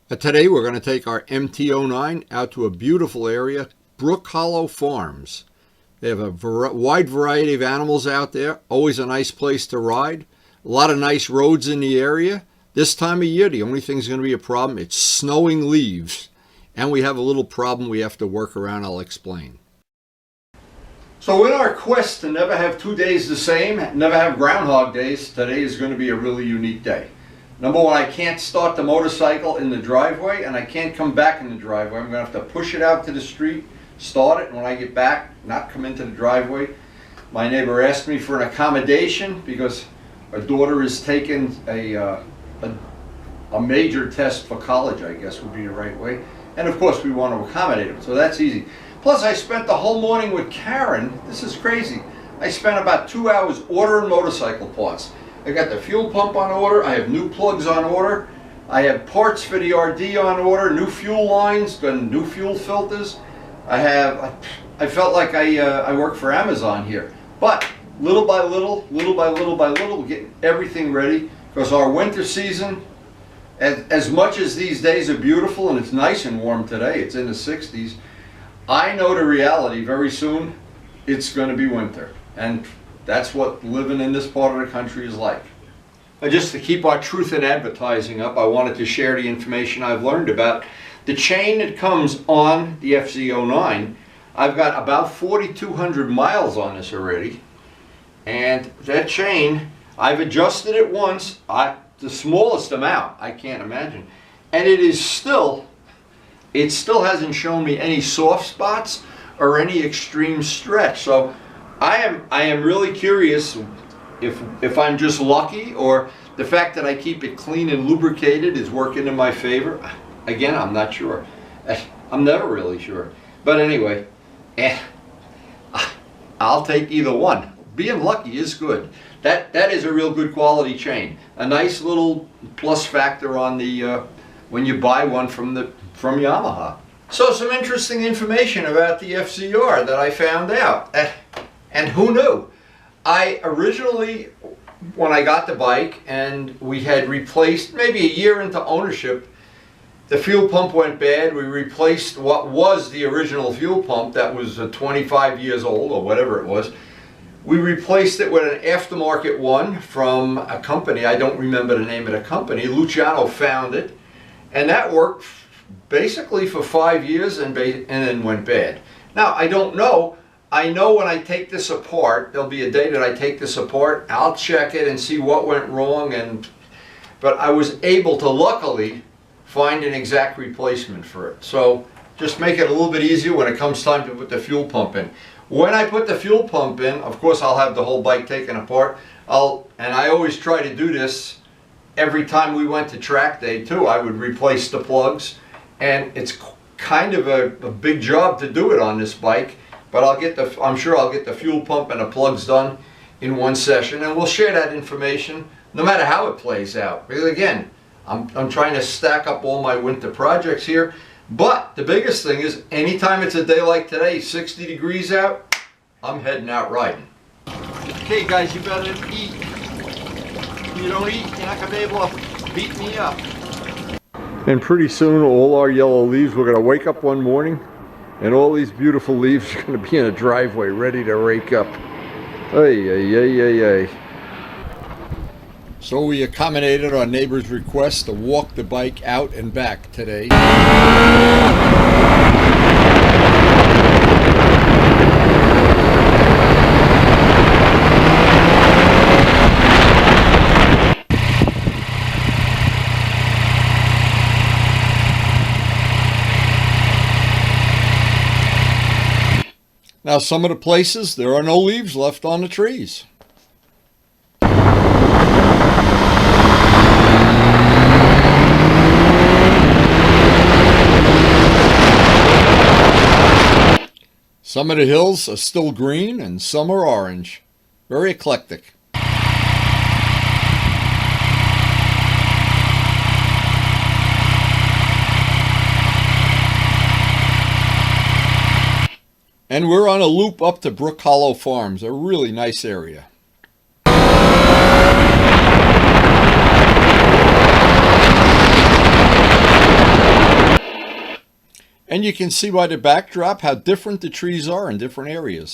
Today we're going to take our MT-09 out to a beautiful area, Brookhollow Farms. They have a wide variety of animals out there, always a nice place to ride, a lot of nice roads in the area. This time of year, the only thing that's going to be a problem, it's snowing leaves. And we have a little problem we have to work around, I'll explain. So in our quest to never have 2 days the same, never have Groundhog Days, today is going to be a really unique day. Number one, I can't start the motorcycle in the driveway and I can't come back in the driveway. I'm going to have to push it out to the street, start it, and when I get back, not come into the driveway. My neighbor asked me for an accommodation because our daughter is taking a major test for college, I guess would be the right way. And of course we want to accommodate him, so that's easy. Plus I spent the whole morning with Karen. This is crazy. I spent about 2 hours ordering motorcycle parts. I got the fuel pump on order, I have new plugs on order, I have parts for the RD on order, new fuel lines, and new fuel filters. I felt like I work for Amazon here. But little by little, we're getting everything ready because our winter season, as much as these days are beautiful and it's nice and warm today, it's in the 60s, I know the reality very soon, it's going to be winter. And that's what living in this part of the country is like. And just to keep our truth in advertising up, I wanted to share the information I've learned about the chain that comes on the FZ09. I've got about 4,200 miles on this already. And that chain, I've adjusted it once, the smallest amount, I can't imagine. And it still hasn't shown me any soft spots or any extreme stretch. So I am really curious if I'm just lucky or the fact that I keep it clean and lubricated is working in my favor. Again, I'm not sure. I'm never really sure. But anyway, I'll take either one. Being lucky is good. That is a real good quality chain. A nice little plus factor on the when you buy one from Yamaha. So some interesting information about the FZR that I found out. And who knew? I originally, when I got the bike and we had replaced, maybe a year into ownership, the fuel pump went bad. We replaced what was the original fuel pump that was 25 years old or whatever it was. We replaced it with an aftermarket one from a company, I don't remember the name of the company. Luciano found it, and that worked basically for 5 years and then went bad. Now, I don't know. I know when I take this apart, there'll be a day that I take this apart, I'll check it and see what went wrong, but I was able to luckily find an exact replacement for it. So just make it a little bit easier when it comes time to put the fuel pump in. When I put the fuel pump in, of course I'll have the whole bike taken apart. And I always try to do this every time we went to track day too. I would replace the plugs, and it's kind of a big job to do it on this bike. But I'm sure I'll get the fuel pump and the plugs done in one session, and we'll share that information no matter how it plays out. Because again, I'm trying to stack up all my winter projects here. But the biggest thing is, anytime it's a day like today, 60 degrees out, I'm heading out riding. Okay guys, you better eat. If you don't eat, you're not going to be able to beat me up. And pretty soon all our yellow leaves, we're going to wake up one morning and all these beautiful leaves are going to be in a driveway ready to rake up. Ay, ay, ay, ay, ay. So we accommodated our neighbor's request to walk the bike out and back today. Now some of the places, there are no leaves left on the trees. Some of the hills are still green and some are orange. Very eclectic. And we're on a loop up to Brookhollow Farms, a really nice area. And you can see by the backdrop how different the trees are in different areas.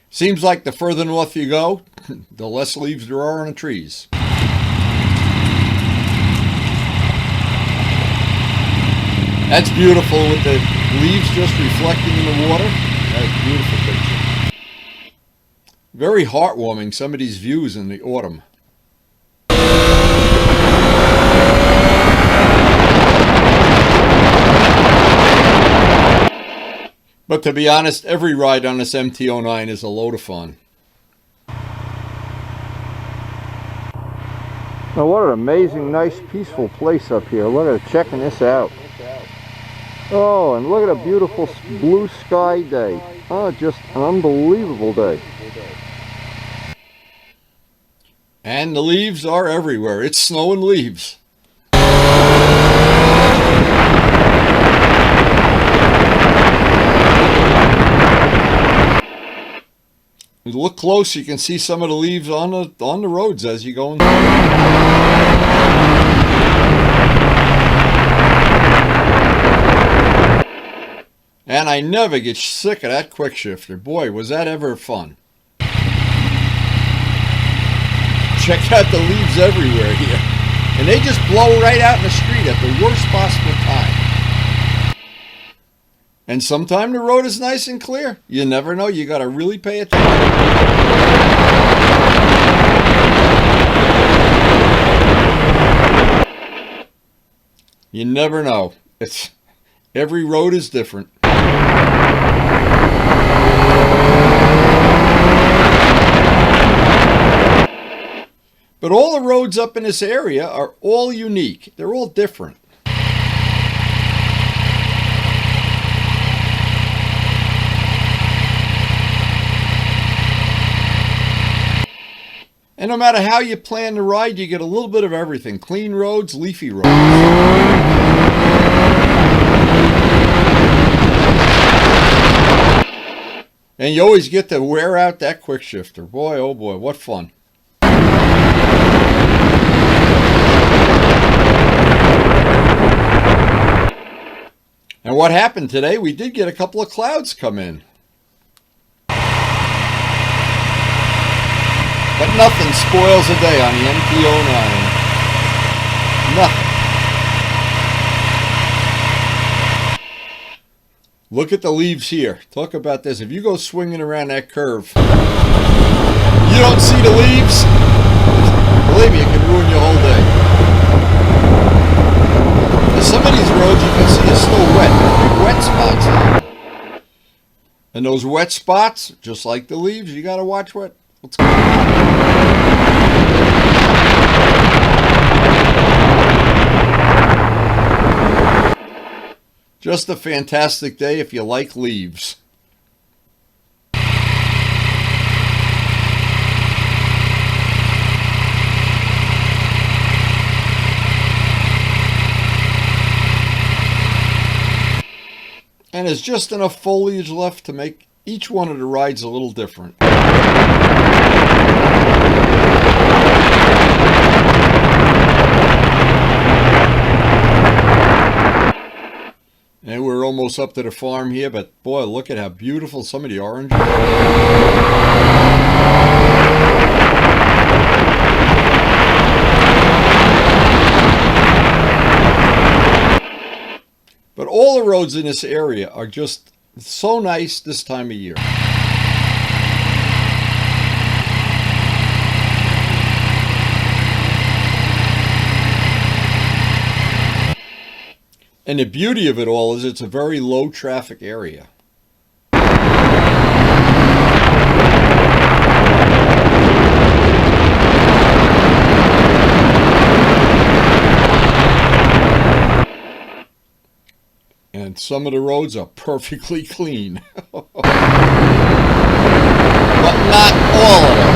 Seems like the further north you go, the less leaves there are on the trees. That's beautiful with the leaves just reflecting in the water. That's a beautiful picture. Very heartwarming, some of these views in the autumn. But to be honest, every ride on this MT-09 is a load of fun. Now what an amazing, nice, peaceful place up here. Look at it, checking this out. Oh, and look at a beautiful blue sky day. Oh, just an unbelievable day. And the leaves are everywhere. It's snowing leaves. If you look close, you can see some of the leaves on the roads as you go in. And I never get sick of that quick shifter. Boy, was that ever fun. Check out the leaves everywhere here. And they just blow right out in the street at the worst possible time. And sometimes the road is nice and clear. You never know. You got to really pay attention. You never know. Every road is different. But all the roads up in this area are all unique. They're all different. And no matter how you plan to ride, you get a little bit of everything. Clean roads, leafy roads. And you always get to wear out that quick shifter. Boy, oh boy, what fun. And what happened today, we did get a couple of clouds come in. But nothing spoils a day on the MT-09. Nothing. Look at the leaves here. Talk about this. If you go swinging around that curve, you don't see the leaves, believe me, it can ruin your whole day. Now, some of these roads you can see are still wet. Big wet spots here. And those wet spots, just what's the leaves, you got to watch what's going on. Just a fantastic day if you like leaves. And there's just enough foliage left to make each one of the rides a little different. And we're almost up to the farm here, but boy, look at how beautiful some of the oranges are. But all the roads in this area are just so nice this time of year. And the beauty of it all is it's a very low traffic area. And some of the roads are perfectly clean. But not all of them.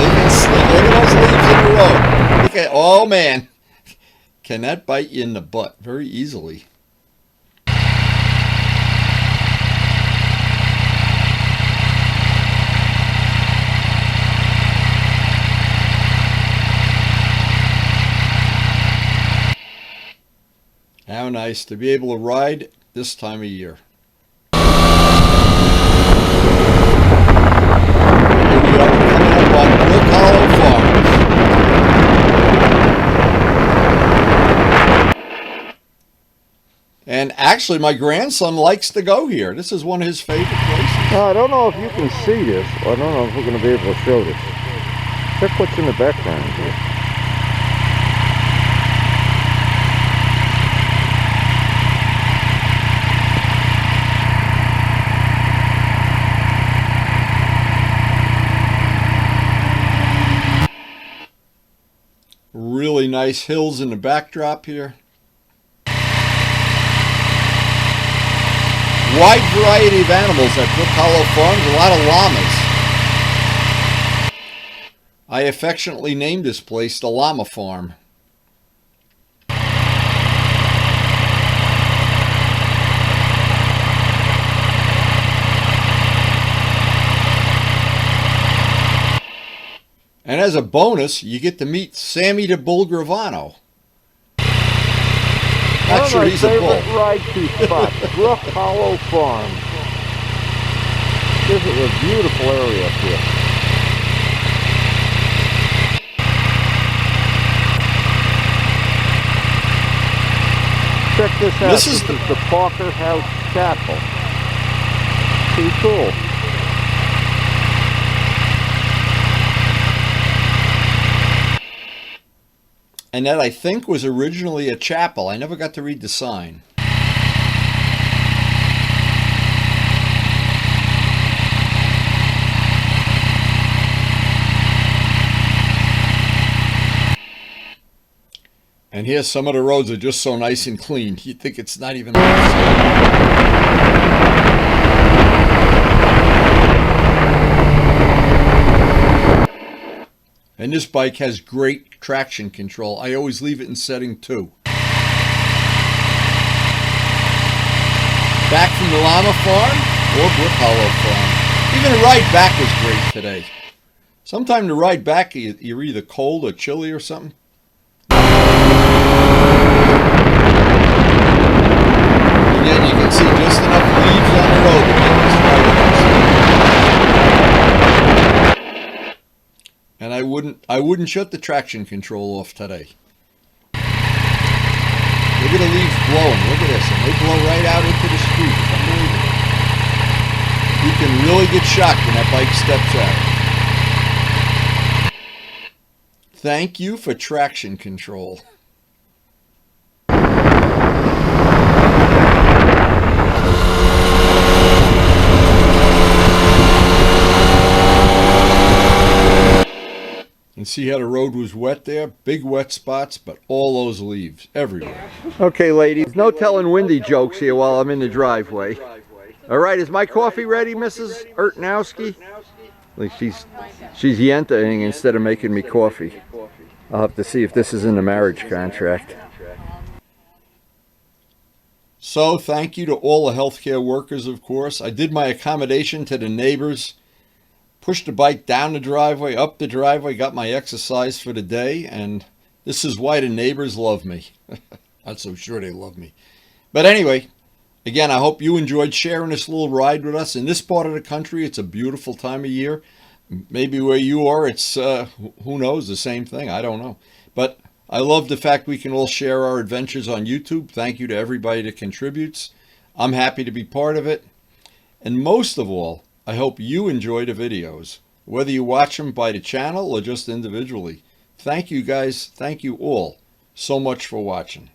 Look at those leaves in the road. Look at, oh man. Can that bite you in the butt very easily? How nice to be able to ride this time of year. Here we are coming up on Brookhollow Farms. And actually, my grandson likes to go here. This is one of his favorite places. Now, I don't know if you can see this. I don't know if we're going to be able to show this. Check what's in the background here. Really nice hills in the backdrop here. Wide variety of animals at Brookhollow Farms, a lot of llamas. I affectionately named this place the Llama Farm. And as a bonus, you get to meet Sammy the Bull Gravano. Not sure he's a bull. One of my favorite ride-to spots, Brookhollow Farm. This is a beautiful area up here. Check this out. This is the Parker House Chapel. Pretty cool. And that, I think, was originally a chapel. I never got to read the sign. And here, some of the roads are just so nice and clean. You'd think it's not even And this bike has great traction control. I always leave it in setting 2. Back from the Llama Farm or Brookhollow Farm. Even the ride back was great today. Sometime the ride back, you're either cold or chilly or something. Again, you can see just enough leaves on the road to make this ride interesting. And I wouldn't shut the traction control off today. Look at the leaves blowing. Look at this. And they blow right out into the street. It's unbelievable. You can really get shocked when that bike steps out. Thank you for traction control. And see how the road was wet there? Big wet spots, but all those leaves everywhere. Okay, ladies, no telling windy jokes here while I'm in the driveway. All right, is my coffee ready, Mrs. Ertnowski? Like she's yentaing instead of making me coffee. I'll have to see if this is in the marriage contract. So, thank you to all the healthcare workers, of course. I did my accommodation to the neighbors. Pushed the bike down the driveway, up the driveway, got my exercise for the day, and this is why the neighbors love me. Not so sure they love me. But anyway, again, I hope you enjoyed sharing this little ride with us. In this part of the country, it's a beautiful time of year. Maybe where you are, it's, who knows, the same thing. I don't know. But I love the fact we can all share our adventures on YouTube. Thank you to everybody that contributes. I'm happy to be part of it. And most of all, I hope you enjoy the videos, whether you watch them by the channel or just individually. Thank you guys, thank you all so much for watching.